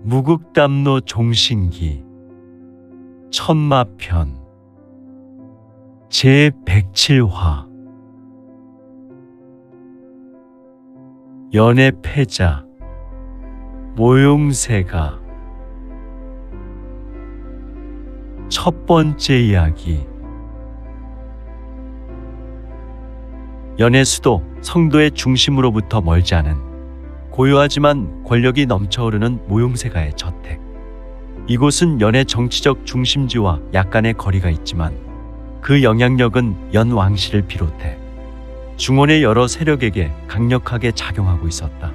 무국담로 종신기 천마편 제107화 연애 패자 모용세가 첫 번째 이야기. 연의 수도 성도의 중심으로부터 멀지 않은 고요하지만 권력이 넘쳐흐르는 모용세가의 저택. 이곳은 연의 정치적 중심지와 약간의 거리가 있지만 그 영향력은 연 왕실을 비롯해 중원의 여러 세력에게 강력하게 작용하고 있었다.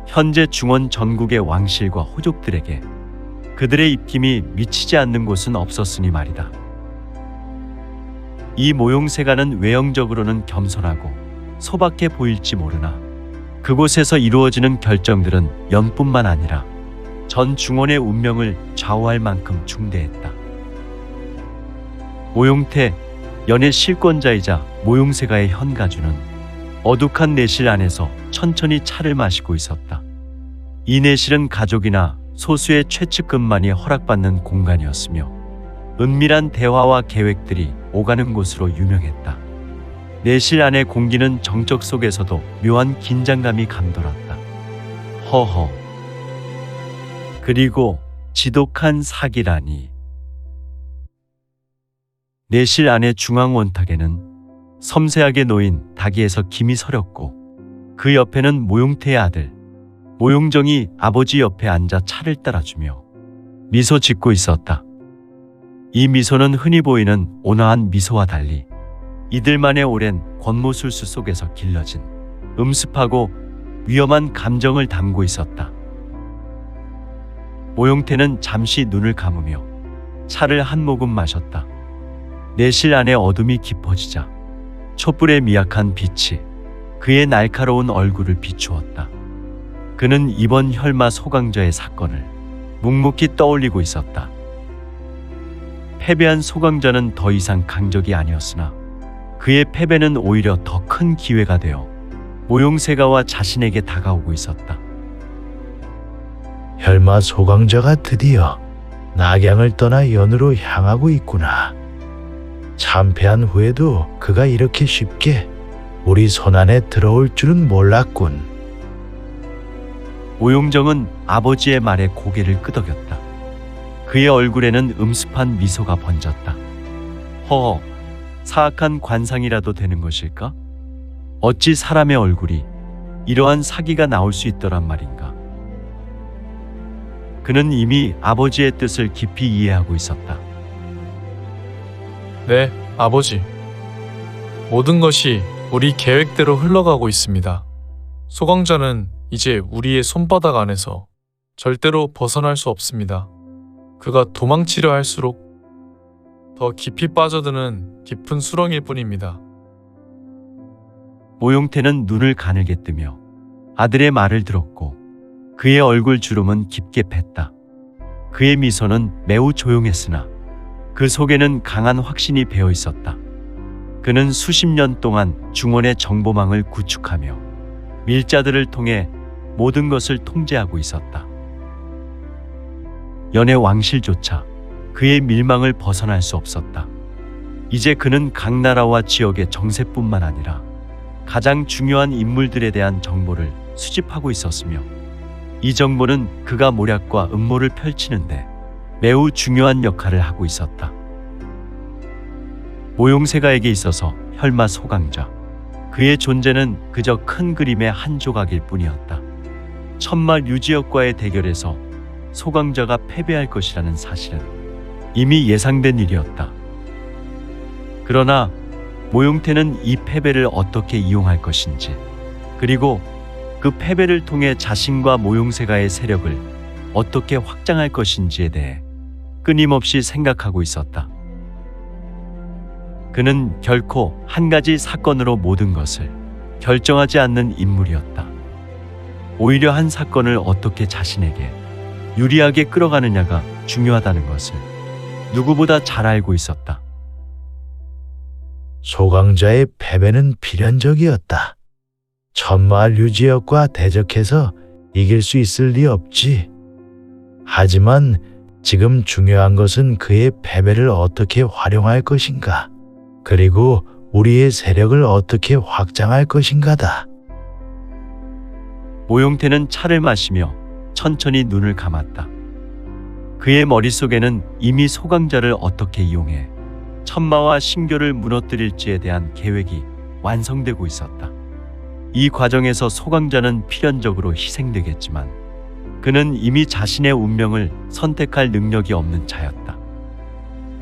현재 중원 전국의 왕실과 호족들에게 그들의 입김이 미치지 않는 곳은 없었으니 말이다. 이 모용세가는 외형적으로는 겸손하고 소박해 보일지 모르나 그곳에서 이루어지는 결정들은 연뿐만 아니라 전 중원의 운명을 좌우할 만큼 중대했다. 모용태, 연의 실권자이자 모용세가의 현가주는 어둑한 내실 안에서 천천히 차를 마시고 있었다. 이 내실은 가족이나 소수의 최측근만이 허락받는 공간이었으며 은밀한 대화와 계획들이 오가는 곳으로 유명했다. 내실 안의 공기는 정적 속에서도 묘한 긴장감이 감돌았다. 허허. 그리고 지독한 사기라니. 내실 안의 중앙 원탁에는 섬세하게 놓인 다기에서 김이 서렸고 그 옆에는 모용태의 아들 모용정이 아버지 옆에 앉아 차를 따라주며 미소 짓고 있었다. 이 미소는 흔히 보이는 온화한 미소와 달리 이들만의 오랜 권모술수 속에서 길러진 음습하고 위험한 감정을 담고 있었다. 모용태는 잠시 눈을 감으며 차를 한 모금 마셨다. 내실 안의 어둠이 깊어지자 촛불의 미약한 빛이 그의 날카로운 얼굴을 비추었다. 그는 이번 혈마 소강자의 사건을 묵묵히 떠올리고 있었다. 패배한 소강자는 더 이상 강적이 아니었으나 그의 패배는 오히려 더 큰 기회가 되어 모용세가와 자신에게 다가오고 있었다. 혈마 소강자가 드디어 낙양을 떠나 연으로 향하고 있구나. 참패한 후에도 그가 이렇게 쉽게 우리 손안에 들어올 줄은 몰랐군. 모용정은 아버지의 말에 고개를 끄덕였다. 그의 얼굴에는 음습한 미소가 번졌다. 허허, 사악한 관상이라도 되는 것일까? 어찌 사람의 얼굴이 이러한 사기가 나올 수 있더란 말인가? 그는 이미 아버지의 뜻을 깊이 이해하고 있었다. 네, 아버지. 모든 것이 우리 계획대로 흘러가고 있습니다. 소강자는 이제 우리의 손바닥 안에서 절대로 벗어날 수 없습니다. 그가 도망치려 할수록 더 깊이 빠져드는 깊은 수렁일 뿐입니다. 모용태는 눈을 가늘게 뜨며 아들의 말을 들었고 그의 얼굴 주름은 깊게 팼다. 그의 미소는 매우 조용했으나 그 속에는 강한 확신이 배어 있었다. 그는 수십 년 동안 중원의 정보망을 구축하며 밀자들을 통해 모든 것을 통제하고 있었다. 연의 왕실조차 그의 밀망을 벗어날 수 없었다. 이제 그는 각 나라와 지역의 정세뿐만 아니라 가장 중요한 인물들에 대한 정보를 수집하고 있었으며 이 정보는 그가 모략과 음모를 펼치는데 매우 중요한 역할을 하고 있었다. 모용세가에게 있어서 혈마 소강자, 그의 존재는 그저 큰 그림의 한 조각일 뿐이었다. 천마 류지역과의 대결에서 소강자가 패배할 것이라는 사실은 이미 예상된 일이었다. 그러나 모용태는 이 패배를 어떻게 이용할 것인지, 그리고 그 패배를 통해 자신과 모용세가의 세력을 어떻게 확장할 것인지에 대해 끊임없이 생각하고 있었다. 그는 결코 한 가지 사건으로 모든 것을 결정하지 않는 인물이었다. 오히려 한 사건을 어떻게 자신에게 유리하게 끌어가느냐가 중요하다는 것을 누구보다 잘 알고 있었다. 소강자의 패배는 필연적이었다. 천마 류지역과 대적해서 이길 수 있을 리 없지. 하지만 지금 중요한 것은 그의 패배를 어떻게 활용할 것인가, 그리고 우리의 세력을 어떻게 확장할 것인가다. 모용태는 차를 마시며 천천히 눈을 감았다. 그의 머릿속에는 이미 소강자를 어떻게 이용해 천마와 신교를 무너뜨릴지에 대한 계획이 완성되고 있었다. 이 과정에서 소강자는 필연적으로 희생되겠지만 그는 이미 자신의 운명을 선택할 능력이 없는 자였다.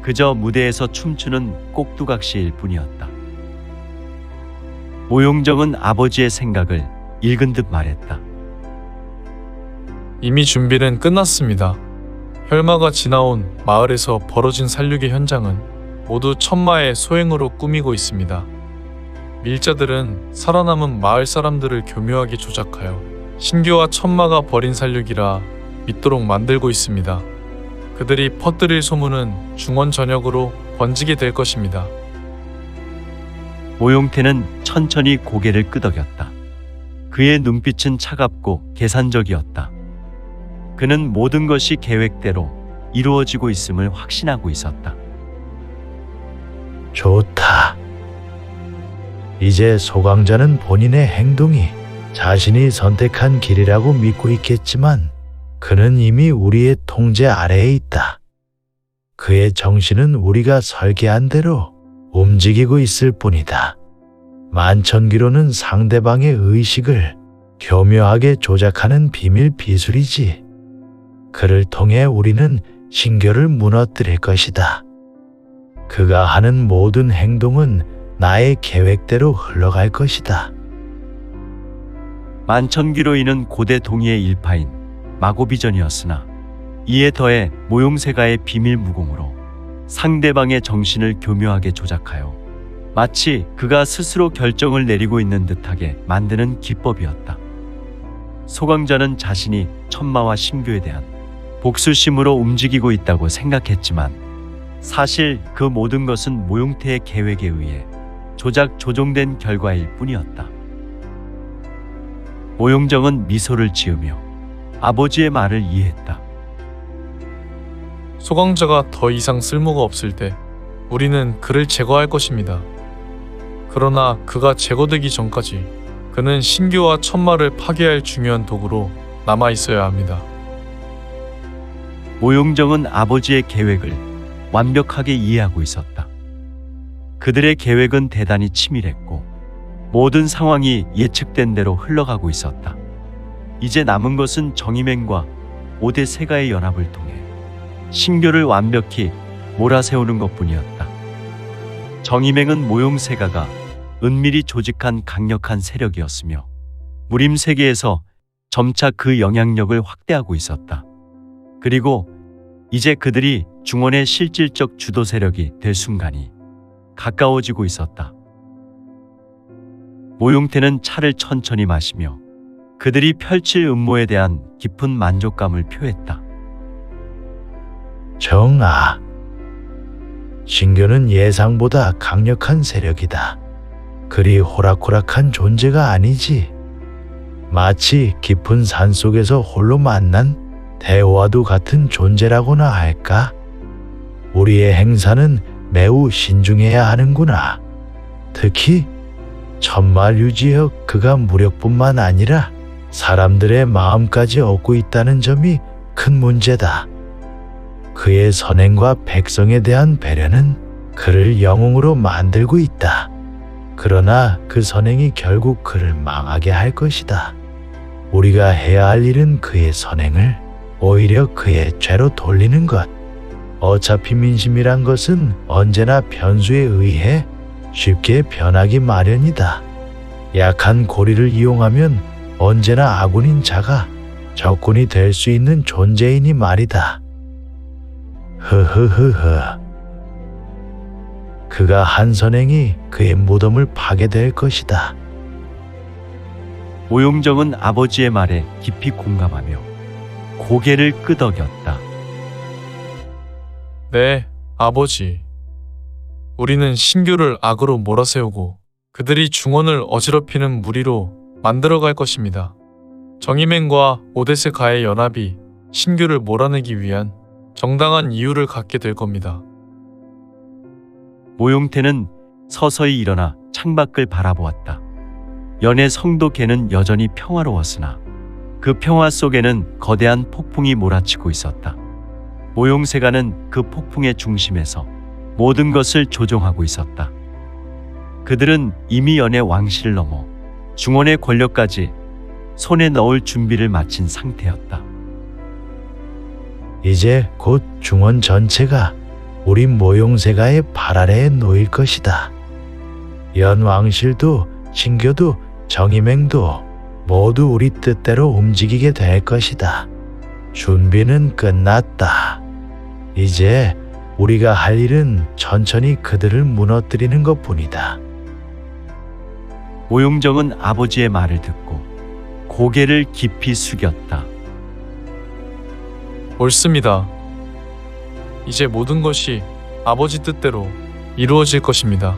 그저 무대에서 춤추는 꼭두각시일 뿐이었다. 모용정은 아버지의 생각을 읽은 듯 말했다. 이미 준비는 끝났습니다. 혈마가 지나온 마을에서 벌어진 살육의 현장은 모두 천마의 소행으로 꾸미고 있습니다. 밀자들은 살아남은 마을 사람들을 교묘하게 조작하여 신교와 천마가 벌인 살육이라 믿도록 만들고 있습니다. 그들이 퍼뜨릴 소문은 중원 전역으로 번지게 될 것입니다. 모용태는 천천히 고개를 끄덕였다. 그의 눈빛은 차갑고 계산적이었다. 그는 모든 것이 계획대로 이루어지고 있음을 확신하고 있었다. 좋다. 이제 소강자는 본인의 행동이 자신이 선택한 길이라고 믿고 있겠지만 그는 이미 우리의 통제 아래에 있다. 그의 정신은 우리가 설계한 대로 움직이고 있을 뿐이다. 만천기로는 상대방의 의식을 교묘하게 조작하는 비밀 비술이지. 그를 통해 우리는 신교를 무너뜨릴 것이다. 그가 하는 모든 행동은 나의 계획대로 흘러갈 것이다. 만천기로인은 고대 동의의 일파인 마고비전이었으나 이에 더해 모용세가의 비밀 무공으로 상대방의 정신을 교묘하게 조작하여 마치 그가 스스로 결정을 내리고 있는 듯하게 만드는 기법이었다. 소강자는 자신이 천마와 신교에 대한 복수심으로 움직이고 있다고 생각했지만 사실 그 모든 것은 모용태의 계획에 의해 조종된 결과일 뿐이었다. 모용정은 미소를 지으며 아버지의 말을 이해했다. 소강자가 더 이상 쓸모가 없을 때 우리는 그를 제거할 것입니다. 그러나 그가 제거되기 전까지 그는 신교와 천마를 파괴할 중요한 도구로 남아 있어야 합니다. 모용정은 아버지의 계획을 완벽하게 이해하고 있었다. 그들의 계획은 대단히 치밀했고 모든 상황이 예측된 대로 흘러가고 있었다. 이제 남은 것은 정의맹과 5대 세가의 연합을 통해 신교를 완벽히 몰아세우는 것뿐이었다. 정의맹은 모용세가가 은밀히 조직한 강력한 세력이었으며 무림세계에서 점차 그 영향력을 확대하고 있었다. 그리고 이제 그들이 중원의 실질적 주도 세력이 될 순간이 가까워지고 있었다. 모용태는 차를 천천히 마시며 그들이 펼칠 음모에 대한 깊은 만족감을 표했다. 정아, 신교는 예상보다 강력한 세력이다. 그리 호락호락한 존재가 아니지. 마치 깊은 산속에서 홀로 만난 대화도 같은 존재라고나 할까? 우리의 행사는 매우 신중해야 하는구나. 특히 천마류지여 그가 무력뿐만 아니라 사람들의 마음까지 얻고 있다는 점이 큰 문제다. 그의 선행과 백성에 대한 배려는 그를 영웅으로 만들고 있다. 그러나 그 선행이 결국 그를 망하게 할 것이다. 우리가 해야 할 일은 그의 선행을 오히려 그의 죄로 돌리는 것. 어차피 민심이란 것은 언제나 변수에 의해 쉽게 변하기 마련이다. 약한 고리를 이용하면 언제나 아군인 자가 적군이 될 수 있는 존재이니 말이다. 흐흐흐흐. 그가 한 선행이 그의 무덤을 파게 될 것이다. 모용정은 아버지의 말에 깊이 공감하며 고개를 끄덕였다. 네, 아버지. 우리는 신교를 악으로 몰아세우고 그들이 중원을 어지럽히는 무리로 만들어갈 것입니다. 정의맹과 오데세 가의 연합이 신규를 몰아내기 위한 정당한 이유를 갖게 될 겁니다. 모용태는 서서히 일어나 창밖을 바라보았다. 연의 성도계는 여전히 평화로웠으나 그 평화 속에는 거대한 폭풍이 몰아치고 있었다. 모용세가는 그 폭풍의 중심에서 모든 것을 조종하고 있었다. 그들은 이미 연의 왕실을 넘어 중원의 권력까지 손에 넣을 준비를 마친 상태였다. 이제 곧 중원 전체가 우리 모용세가의 발 아래에 놓일 것이다. 연 왕실도 신교도 정의맹도 모두 우리 뜻대로 움직이게 될 것이다. 준비는 끝났다. 이제 우리가 할 일은 천천히 그들을 무너뜨리는 것뿐이다. 모용정은 아버지의 말을 듣고 고개를 깊이 숙였다. 옳습니다. 이제 모든 것이 아버지 뜻대로 이루어질 것입니다.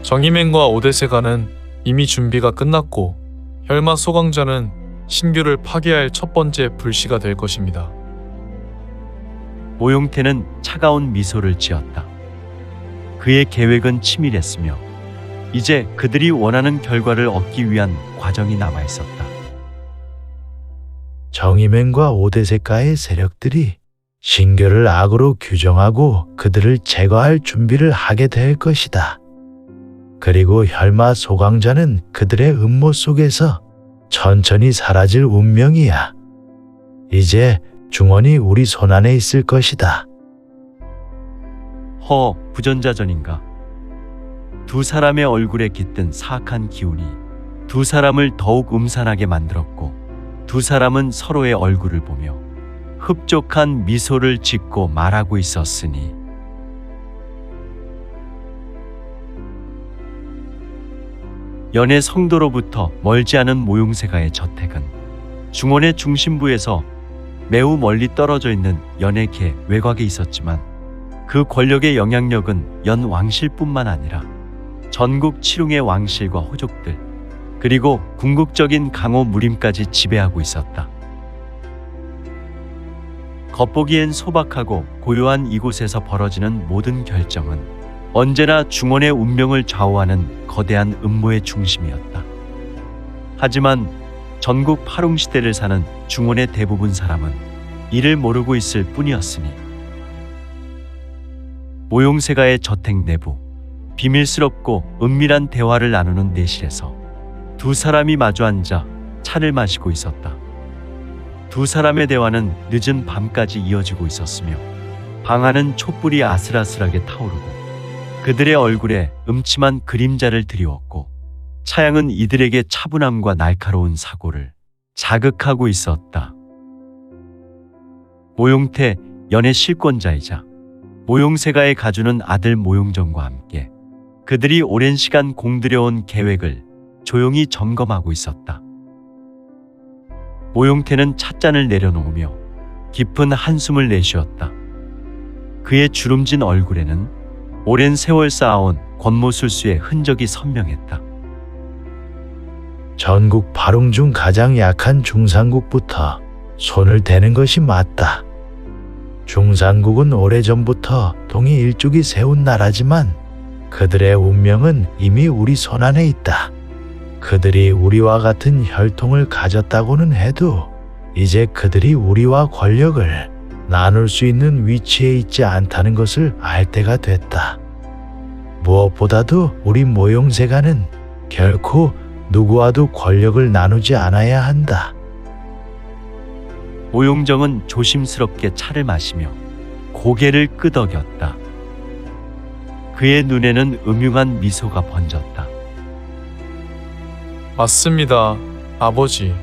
정의맹과 오대세가는 이미 준비가 끝났고 혈마 소강자는 신규를 파괴할 첫 번째 불씨가 될 것입니다. 모용태는 차가운 미소를 지었다. 그의 계획은 치밀했으며 이제 그들이 원하는 결과를 얻기 위한 과정이 남아 있었다. 정의맹과 오대세가의 세력들이 신교를 악으로 규정하고 그들을 제거할 준비를 하게 될 것이다. 그리고 혈마 소강자는 그들의 음모 속에서 천천히 사라질 운명이야. 이제 중원이 우리 손안에 있을 것이다. 부전자전인가? 두 사람의 얼굴에 깃든 사악한 기운이 두 사람을 더욱 음산하게 만들었고 두 사람은 서로의 얼굴을 보며 흡족한 미소를 짓고 말하고 있었으니 연의 성도로부터 멀지 않은 모용세가의 저택은 중원의 중심부에서 매우 멀리 떨어져 있는 연의 계 외곽에 있었지만 그 권력의 영향력은 연 왕실뿐만 아니라 전국 칠웅의 왕실과 호족들 그리고 궁극적인 강호 무림까지 지배하고 있었다. 겉보기엔 소박하고 고요한 이곳에서 벌어지는 모든 결정은 언제나 중원의 운명을 좌우하는 거대한 음모의 중심이었다. 하지만 전국 파롱시대를 사는 중원의 대부분 사람은 이를 모르고 있을 뿐이었으니 모용세가의 저택 내부 비밀스럽고 은밀한 대화를 나누는 내실에서 두 사람이 마주 앉아 차를 마시고 있었다. 두 사람의 대화는 늦은 밤까지 이어지고 있었으며 방 안은 촛불이 아슬아슬하게 타오르고 그들의 얼굴에 음침한 그림자를 드리웠고 차양은 이들에게 차분함과 날카로운 사고를 자극하고 있었다. 모용태 연의 실권자이자 모용세가의 가주는 아들 모용정과 함께 그들이 오랜 시간 공들여온 계획을 조용히 점검하고 있었다. 모용태는 찻잔을 내려놓으며 깊은 한숨을 내쉬었다. 그의 주름진 얼굴에는 오랜 세월 쌓아온 권모술수의 흔적이 선명했다. 전국 파롱 중 가장 약한 중산국부터 손을 대는 것이 맞다. 중산국은 오래전부터 동이 일족이 세운 나라지만 그들의 운명은 이미 우리 손안에 있다. 그들이 우리와 같은 혈통을 가졌다고는 해도 이제 그들이 우리와 권력을 나눌 수 있는 위치에 있지 않다는 것을 알 때가 됐다. 무엇보다도 우리 모용세가는 결코 누구와도 권력을 나누지 않아야 한다. 모용정은 조심스럽게 차를 마시며 고개를 끄덕였다. 그의 눈에는 음흉한 미소가 번졌다. 맞습니다, 아버지.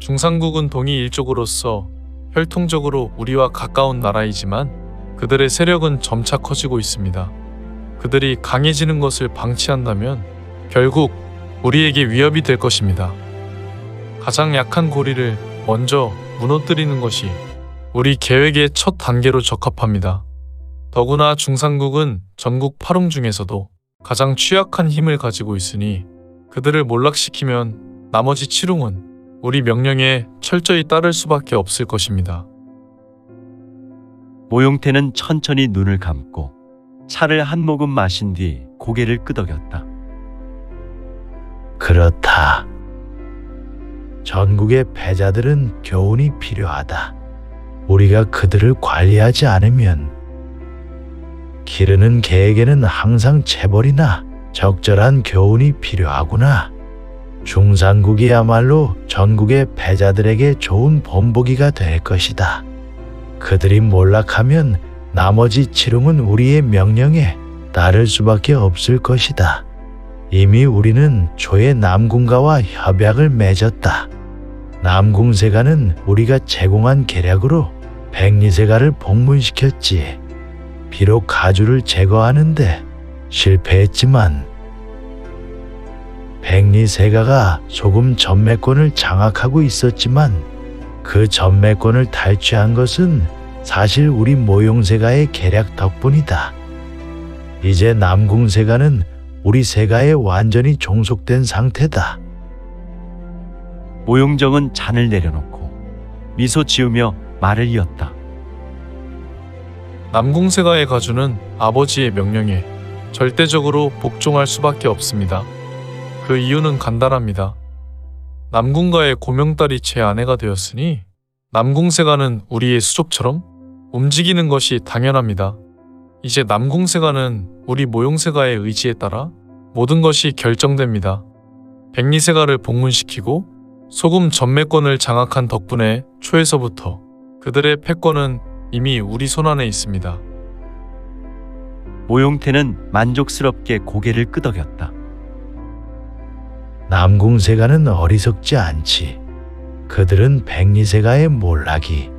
중산국은 동이 일족으로서 혈통적으로 우리와 가까운 나라이지만 그들의 세력은 점차 커지고 있습니다. 그들이 강해지는 것을 방치한다면 결국 우리에게 위협이 될 것입니다. 가장 약한 고리를 먼저 무너뜨리는 것이 우리 계획의 첫 단계로 적합합니다. 더구나 중산국은 전국 파롱 중에서도 가장 취약한 힘을 가지고 있으니 그들을 몰락시키면 나머지 칠웅은 우리 명령에 철저히 따를 수밖에 없을 것입니다. 모용태는 천천히 눈을 감고 차를 한 모금 마신 뒤 고개를 끄덕였다. 그렇다. 전국의 패자들은 교훈이 필요하다. 우리가 그들을 관리하지 않으면 기르는 개에게는 항상 체벌이나 적절한 교훈이 필요하구나. 중산국이야말로 전국의 패자들에게 좋은 본보기가 될 것이다. 그들이 몰락하면 나머지 칠웅은 우리의 명령에 따를 수밖에 없을 것이다. 이미 우리는 초에 남궁가와 협약을 맺었다. 남궁세가는 우리가 제공한 계략으로 백리세가를 복문시켰지. 비록 가주를 제거하는데 실패했지만 백리세가가 소금 전매권을 장악하고 있었지만 그 전매권을 탈취한 것은 사실 우리 모용세가의 계략 덕분이다. 이제 남궁세가는 우리 세가에 완전히 종속된 상태다. 모용정은 잔을 내려놓고 미소 지으며 말을 이었다. 남궁세가의 가주는 아버지의 명령에 절대적으로 복종할 수밖에 없습니다. 그 이유는 간단합니다. 남궁가의 고명딸이 제 아내가 되었으니 남궁세가는 우리의 수족처럼 움직이는 것이 당연합니다. 이제 남궁세가는 우리 모용세가의 의지에 따라 모든 것이 결정됩니다. 백리세가를 복문시키고 소금 전매권을 장악한 덕분에 초에서부터 그들의 패권은 이미 우리 손안에 있습니다. 모용태는 만족스럽게 고개를 끄덕였다. 남궁세가는 어리석지 않지. 그들은 백리세가의 몰락이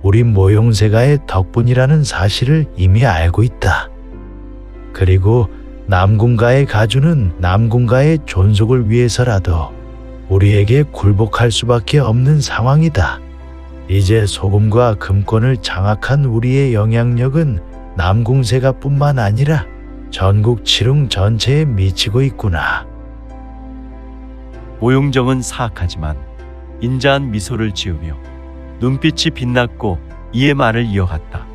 우리 모용세가의 덕분이라는 사실을 이미 알고 있다. 그리고 남궁가의 가주는 남궁가의 존속을 위해서라도 우리에게 굴복할 수밖에 없는 상황이다. 이제 소금과 금권을 장악한 우리의 영향력은 남궁세가뿐만 아니라 전국 칠웅 전체에 미치고 있구나. 모용정은 사악하지만 인자한 미소를 지으며 눈빛이 빛났고 이에 말을 이어갔다.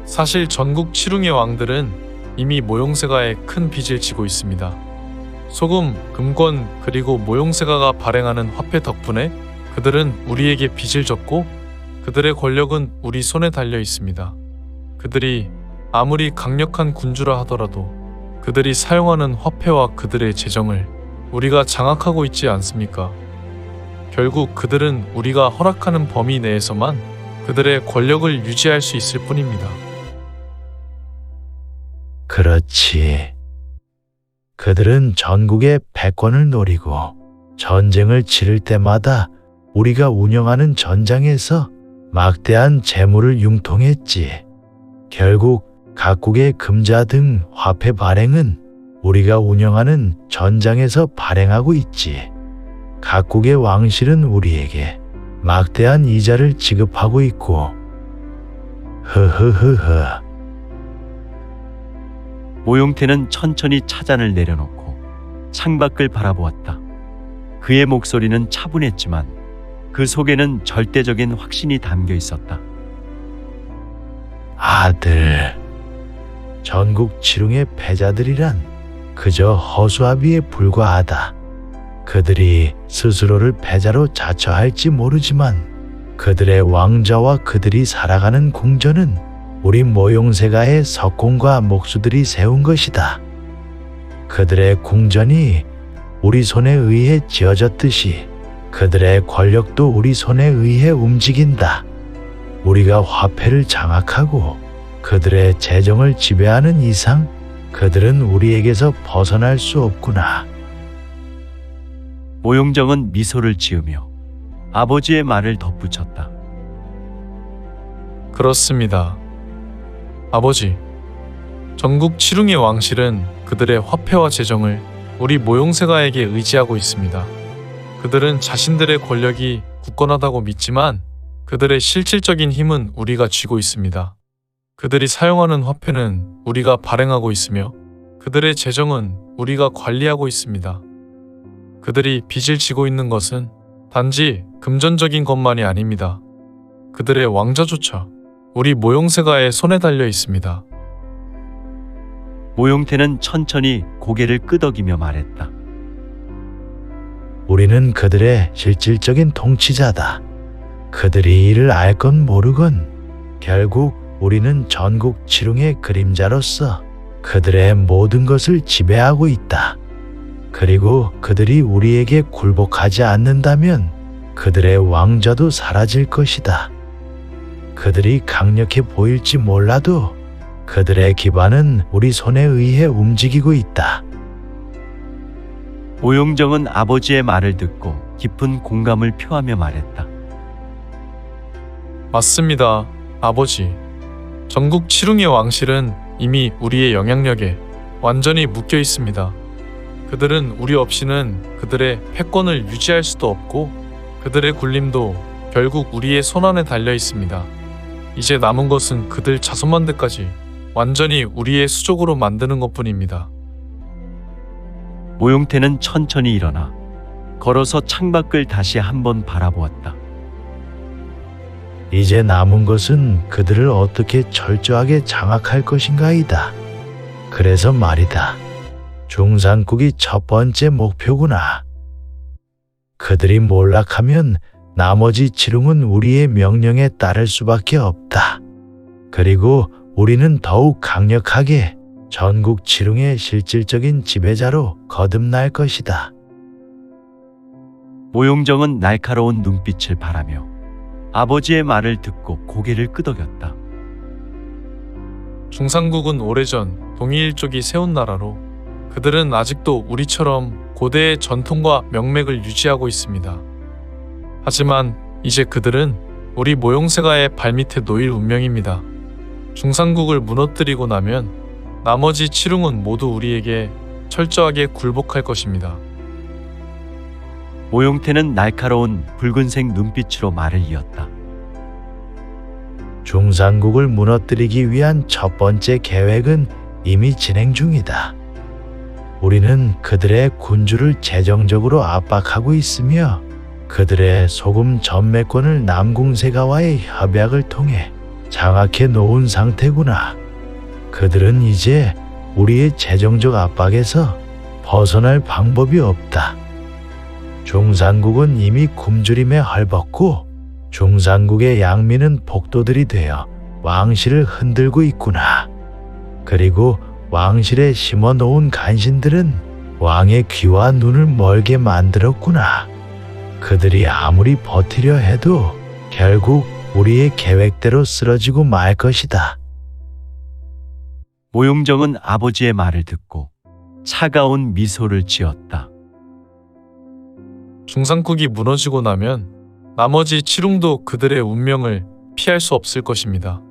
사실 전국 칠웅의 왕들은 이미 모용세가에 큰 빚을 지고 있습니다. 소금, 금권 그리고 모용세가가 발행하는 화폐 덕분에 그들은 우리에게 빚을 졌고 그들의 권력은 우리 손에 달려 있습니다. 그들이 아무리 강력한 군주라 하더라도 그들이 사용하는 화폐와 그들의 재정을 우리가 장악하고 있지 않습니까? 결국 그들은 우리가 허락하는 범위 내에서만 그들의 권력을 유지할 수 있을 뿐입니다. 그렇지. 그들은 전국의 패권을 노리고 전쟁을 치를 때마다 우리가 운영하는 전장에서 막대한 재물을 융통했지. 결국 각국의 금자 등 화폐 발행은 우리가 운영하는 전장에서 발행하고 있지. 각국의 왕실은 우리에게 막대한 이자를 지급하고 있고. 흐흐흐흐. 모용태는 천천히 차잔을 내려놓고 창밖을 바라보았다. 그의 목소리는 차분했지만 그 속에는 절대적인 확신이 담겨 있었다. 아들, 전국 칠웅의 패자들이란 그저 허수아비에 불과하다. 그들이 스스로를 패자로 자처할지 모르지만 그들의 왕좌와 그들이 살아가는 궁전은 우리 모용세가의 석공과 목수들이 세운 것이다. 그들의 궁전이 우리 손에 의해 지어졌듯이 그들의 권력도 우리 손에 의해 움직인다. 우리가 화폐를 장악하고 그들의 재정을 지배하는 이상 그들은 우리에게서 벗어날 수 없구나. 모용정은 미소를 지으며 아버지의 말을 덧붙였다. 그렇습니다. 아버지, 전국 칠웅의 왕실은 그들의 화폐와 재정을 우리 모용세가에게 의지하고 있습니다. 그들은 자신들의 권력이 굳건하다고 믿지만 그들의 실질적인 힘은 우리가 쥐고 있습니다. 그들이 사용하는 화폐는 우리가 발행하고 있으며 그들의 재정은 우리가 관리하고 있습니다. 그들이 빚을 지고 있는 것은 단지 금전적인 것만이 아닙니다. 그들의 왕자조차 우리 모용세가의 손에 달려 있습니다. 모용태는 천천히 고개를 끄덕이며 말했다. 우리는 그들의 실질적인 통치자다. 그들이 이를 알건 모르건 결국 우리는 전국 지룡의 그림자로서 그들의 모든 것을 지배하고 있다. 그리고 그들이 우리에게 굴복하지 않는다면 그들의 왕좌도 사라질 것이다. 그들이 강력해 보일지 몰라도 그들의 기반은 우리 손에 의해 움직이고 있다. 모용정은 아버지의 말을 듣고 깊은 공감을 표하며 말했다. 맞습니다, 아버지. 전국 칠웅의 왕실은 이미 우리의 영향력에 완전히 묶여 있습니다. 그들은 우리 없이는 그들의 패권을 유지할 수도 없고 그들의 굴림도 결국 우리의 손안에 달려 있습니다. 이제 남은 것은 그들 자손만대까지 완전히 우리의 수족으로 만드는 것뿐입니다. 모용태는 천천히 일어나 걸어서 창밖을 다시 한번 바라보았다. 이제 남은 것은 그들을 어떻게 철저하게 장악할 것인가이다. 그래서 말이다. 중산국이 첫 번째 목표구나. 그들이 몰락하면 나머지 칠웅은 우리의 명령에 따를 수밖에 없다. 그리고 우리는 더욱 강력하게 전국 칠웅의 실질적인 지배자로 거듭날 것이다. 모용정은 날카로운 눈빛을 바라며 아버지의 말을 듣고 고개를 끄덕였다. 중산국은 오래전 동이일족이 세운 나라로 그들은 아직도 우리처럼 고대의 전통과 명맥을 유지하고 있습니다. 하지만 이제 그들은 우리 모용세가의 발밑에 놓일 운명입니다. 중산국을 무너뜨리고 나면 나머지 칠웅은 모두 우리에게 철저하게 굴복할 것입니다. 모용태는 날카로운 붉은색 눈빛으로 말을 이었다. 중산국을 무너뜨리기 위한 첫 번째 계획은 이미 진행 중이다. 우리는 그들의 군주를 재정적으로 압박하고 있으며 그들의 소금 전매권을 남궁세가와의 협약을 통해 장악해 놓은 상태구나. 그들은 이제 우리의 재정적 압박에서 벗어날 방법이 없다. 중산국은 이미 굶주림에 헐벗고 중산국의 양민은 복도들이 되어 왕실을 흔들고 있구나. 그리고 왕실에 심어놓은 간신들은 왕의 귀와 눈을 멀게 만들었구나. 그들이 아무리 버티려 해도 결국 우리의 계획대로 쓰러지고 말 것이다. 모용정은 아버지의 말을 듣고 차가운 미소를 지었다. 중산국이 무너지고 나면 나머지 칠웅도 그들의 운명을 피할 수 없을 것입니다.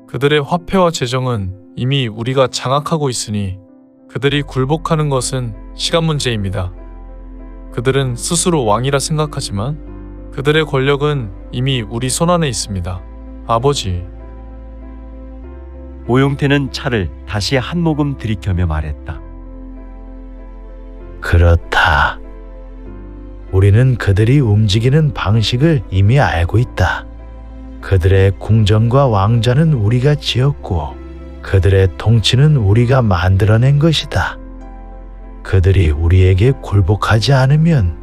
그들의 화폐와 재정은 이미 우리가 장악하고 있으니 그들이 굴복하는 것은 시간 문제입니다. 그들은 스스로 왕이라 생각하지만 그들의 권력은 이미 우리 손안에 있습니다. 아버지. 모용태는 차를 다시 한 모금 들이켜며 말했다. 그렇다. 우리는 그들이 움직이는 방식을 이미 알고 있다. 그들의 궁전과 왕좌는 우리가 지었고 그들의 통치는 우리가 만들어낸 것이다. 그들이 우리에게 굴복하지 않으면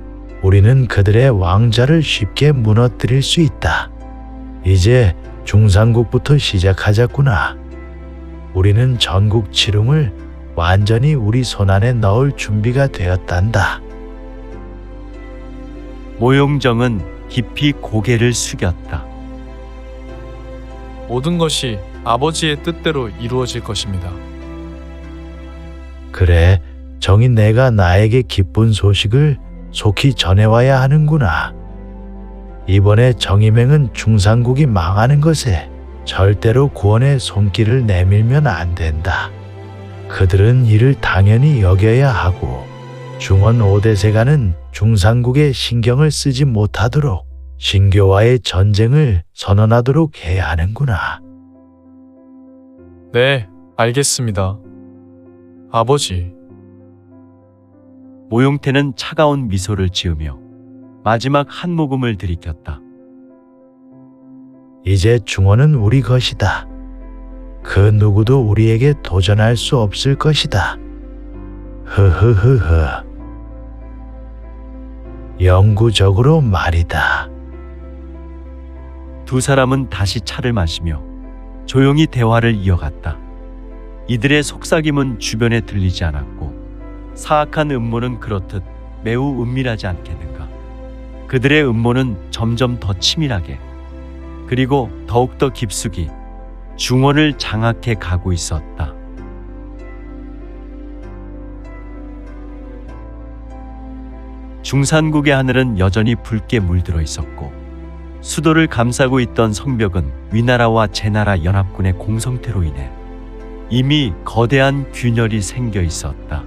우리는 그들의 왕좌를 쉽게 무너뜨릴 수 있다. 이제 중산국부터 시작하자꾸나. 우리는 전국 칠웅을 완전히 우리 손안에 넣을 준비가 되었단다. 모용정은 깊이 고개를 숙였다. 모든 것이 아버지의 뜻대로 이루어질 것입니다. 그래, 정이 내가 나에게 기쁜 소식을 속히 전해와야 하는구나. 이번에 정의맹은 중산국이 망하는 것에 절대로 구원의 손길을 내밀면 안 된다. 그들은 이를 당연히 여겨야 하고 중원 5대세가는 중산국에 신경을 쓰지 못하도록 신교와의 전쟁을 선언하도록 해야 하는구나. 네, 알겠습니다. 아버지. 모용태는 차가운 미소를 지으며 마지막 한 모금을 들이켰다. 이제 중원은 우리 것이다. 그 누구도 우리에게 도전할 수 없을 것이다. 흐흐흐흐. 영구적으로 말이다. 두 사람은 다시 차를 마시며 조용히 대화를 이어갔다. 이들의 속삭임은 주변에 들리지 않았고 사악한 음모는 그렇듯 매우 은밀하지 않겠는가. 그들의 음모는 점점 더 치밀하게 그리고 더욱더 깊숙이 중원을 장악해 가고 있었다. 중산국의 하늘은 여전히 붉게 물들어 있었고 수도를 감싸고 있던 성벽은 위나라와 제나라 연합군의 공성태로 인해 이미 거대한 균열이 생겨 있었다.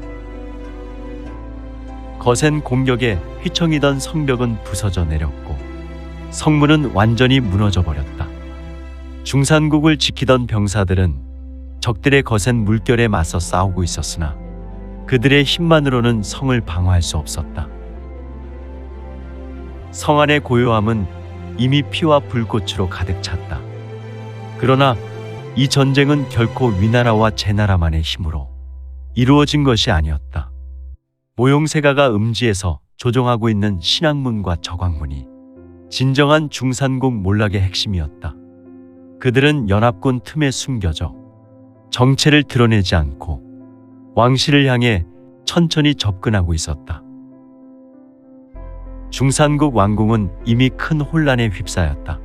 거센 공격에 휘청이던 성벽은 부서져 내렸고 성문은 완전히 무너져 버렸다. 중산국을 지키던 병사들은 적들의 거센 물결에 맞서 싸우고 있었으나 그들의 힘만으로는 성을 방어할 수 없었다. 성 안의 고요함은 이미 피와 불꽃으로 가득 찼다. 그러나 이 전쟁은 결코 위나라와 제나라만의 힘으로 이루어진 것이 아니었다. 모용세가가 음지에서 조종하고 있는 신앙문과 저광문이 진정한 중산국 몰락의 핵심이었다. 그들은 연합군 틈에 숨겨져 정체를 드러내지 않고 왕실을 향해 천천히 접근하고 있었다. 중산국 왕궁은 이미 큰 혼란에 휩싸였다.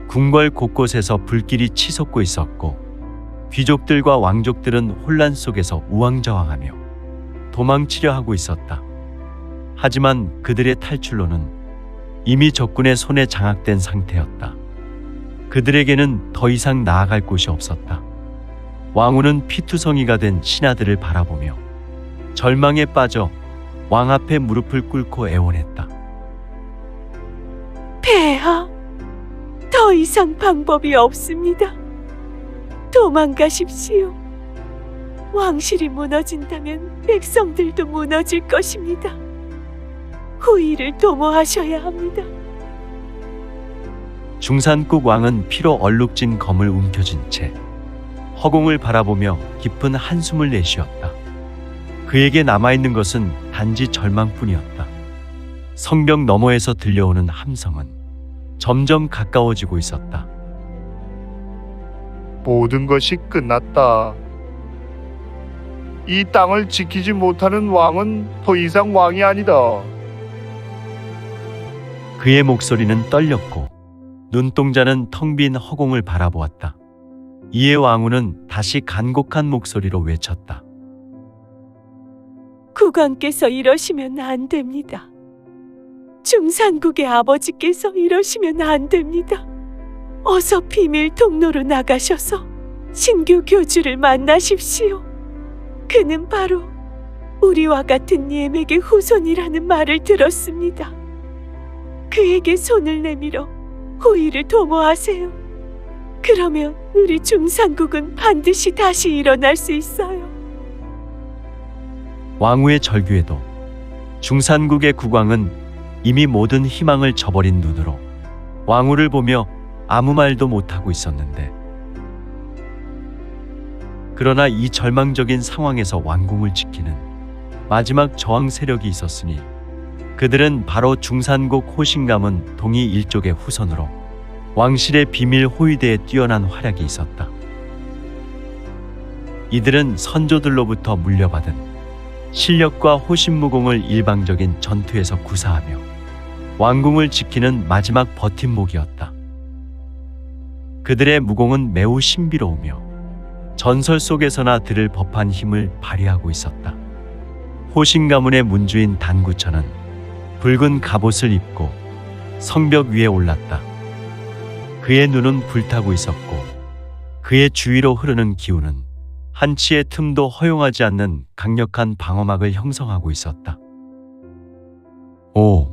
궁궐 곳곳에서 불길이 치솟고 있었고 귀족들과 왕족들은 혼란 속에서 우왕좌왕하며 도망치려 하고 있었다. 하지만 그들의 탈출로는 이미 적군의 손에 장악된 상태였다. 그들에게는 더 이상 나아갈 곳이 없었다. 왕후는 피투성이가 된 신하들을 바라보며 절망에 빠져 왕 앞에 무릎을 꿇고 애원했다. 폐하, 더 이상 방법이 없습니다. 도망가십시오. 왕실이 무너진다면 백성들도 무너질 것입니다. 후위를 도모하셔야 합니다. 중산국 왕은 피로 얼룩진 검을 움켜쥔 채 허공을 바라보며 깊은 한숨을 내쉬었다. 그에게 남아있는 것은 단지 절망뿐이었다. 성벽 너머에서 들려오는 함성은 점점 가까워지고 있었다. 모든 것이 끝났다. 이 땅을 지키지 못하는 왕은 더 이상 왕이 아니다. 그의 목소리는 떨렸고 눈동자는 텅 빈 허공을 바라보았다. 이에 왕후는 다시 간곡한 목소리로 외쳤다. 국왕께서 이러시면 안 됩니다. 중산국의 아버지께서 이러시면 안 됩니다. 어서 비밀 통로로 나가셔서 신규 교주를 만나십시오. 그는 바로 우리와 같은 예맥의 후손이라는 말을 들었습니다. 그에게 손을 내밀어 후위를 도모하세요. 그러면 우리 중산국은 반드시 다시 일어날 수 있어요. 왕후의 절규에도 중산국의 국왕은 이미 모든 희망을 저버린 눈으로 왕후를 보며 아무 말도 못하고 있었는데, 그러나 이 절망적인 상황에서 왕궁을 지키는 마지막 저항 세력이 있었으니 그들은 바로 중산국 호신가문 동이 일족의 후손으로 왕실의 비밀 호위대에 뛰어난 활약이 있었다. 이들은 선조들로부터 물려받은 실력과 호신무공을 일방적인 전투에서 구사하며 왕궁을 지키는 마지막 버팀목이었다. 그들의 무공은 매우 신비로우며 전설 속에서나 들을 법한 힘을 발휘하고 있었다. 호신 가문의 문주인 단구천은 붉은 갑옷을 입고 성벽 위에 올랐다. 그의 눈은 불타고 있었고 그의 주위로 흐르는 기운은 한치의 틈도 허용하지 않는 강력한 방어막을 형성하고 있었다. 오!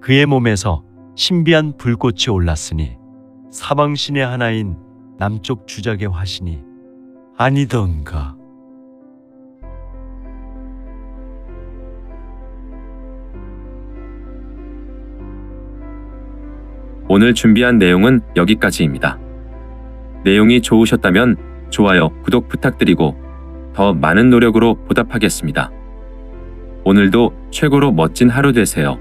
그의 몸에서 신비한 불꽃이 올랐으니 사방신의 하나인 남쪽 주작의 화신이 아니던가. 오늘 준비한 내용은 여기까지입니다. 내용이 좋으셨다면 좋아요, 구독 부탁드리고 더 많은 노력으로 보답하겠습니다. 오늘도 최고로 멋진 하루 되세요.